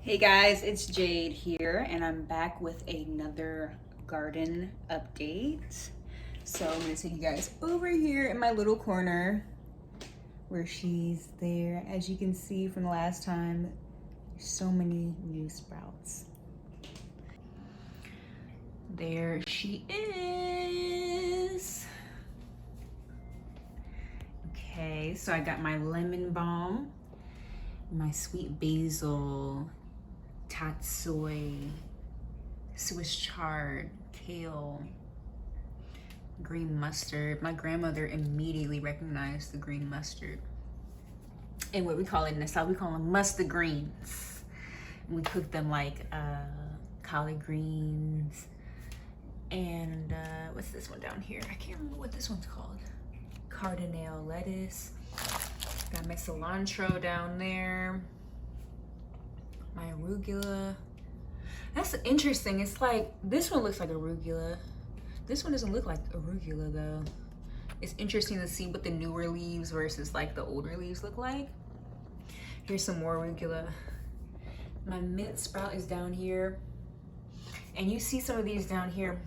Hey guys, it's Jade here, and I'm back with another garden update. So I'm gonna take you guys over here in my little corner where she's there. As you can see from the last time, so many new sprouts. There she is. Okay, so I got my lemon balm, my sweet basil, tatsoi, Swiss chard, kale, green mustard. My grandmother immediately recognized the green mustard. And what we call it in the South, we call them mustard greens. We cook them like collard greens. And what's this one down here? I can't remember what this one's called. Cardinal lettuce. Got my cilantro down there. My arugula. That's interesting. It's like, this one looks like arugula. This one doesn't look like arugula though. It's interesting to see what the newer leaves versus like the older leaves look like. Here's some more arugula. My mint sprout is down here. And you see some of these down here.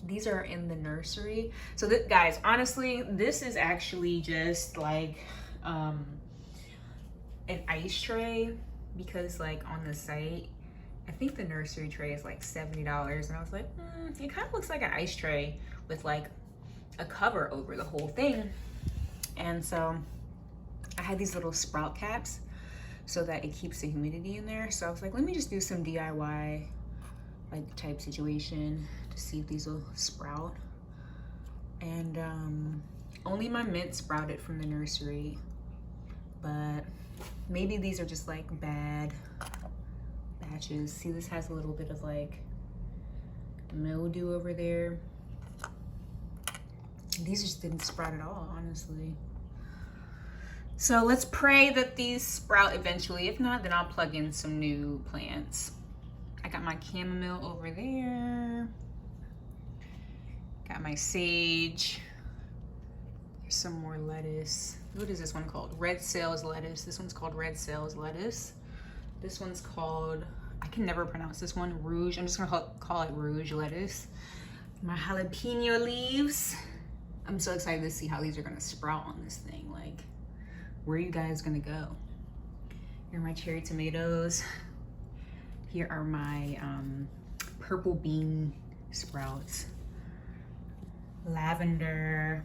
These are in the nursery. So that, guys, honestly, this is actually just like an ice tray, because like on the site, I think the nursery tray is like $70. And I was like, it kind of looks like an ice tray with like a cover over the whole thing. And so I had these little sprout caps so that it keeps the humidity in there. So I was like, let me just do some DIY like type situation to see if these will sprout. And only my mint sprouted from the nursery, but maybe these are just like bad batches. See, this has a little bit of like mildew over there. These just didn't sprout at all, honestly. So let's pray that these sprout eventually. If not, then I'll plug in some new plants. I got my chamomile over there. Got my sage. There's some more lettuce. What is this one called? Red Sales lettuce. This one's called Red Sales lettuce. This one's called, I can never pronounce this one, Rouge. I'm just gonna call it Rouge lettuce. My jalapeno leaves. I'm so excited to see how these are gonna sprout on this thing. Like, where are you guys gonna go? Here are my cherry tomatoes. Here are my purple bean sprouts. Lavender.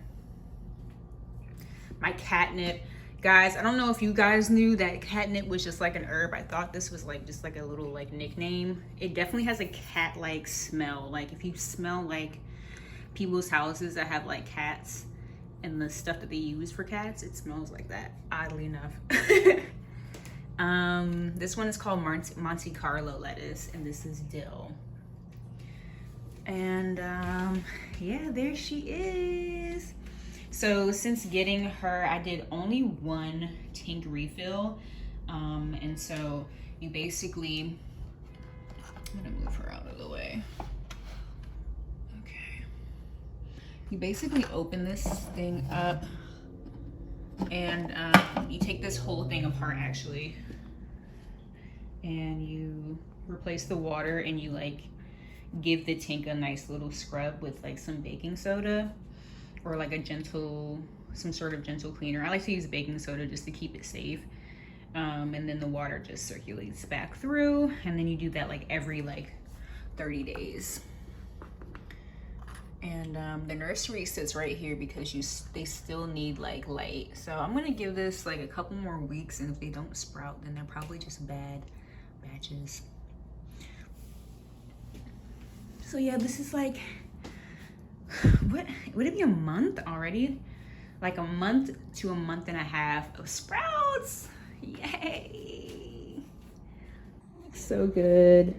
My catnip. Guys, I don't know if you guys knew that catnip was just like an herb. I thought this was like just like a little like nickname. It definitely has a cat-like smell. Like if you smell like people's houses that have like cats and the stuff that they use for cats, it smells like that, oddly enough. This one is called Monte Carlo lettuce, and this is dill. And yeah, there she is. So since getting her, I did only one tank refill. And so you basically, I'm gonna move her out of the way. Okay. You basically open this thing up and you take this whole thing apart actually. And you replace the water and you like give the tank a nice little scrub with like some baking soda or like a gentle, some sort of gentle cleaner. I like to use baking soda just to keep it safe. And then the water just circulates back through, and then you do that like every like 30 days. And the nursery sits right here because they still need like light. So I'm gonna give this like a couple more weeks, and if they don't sprout, then they're probably just bad batches. So yeah, this is like, what would it be, a month already? Like a month to a month and a half of sprouts. Yay! So good.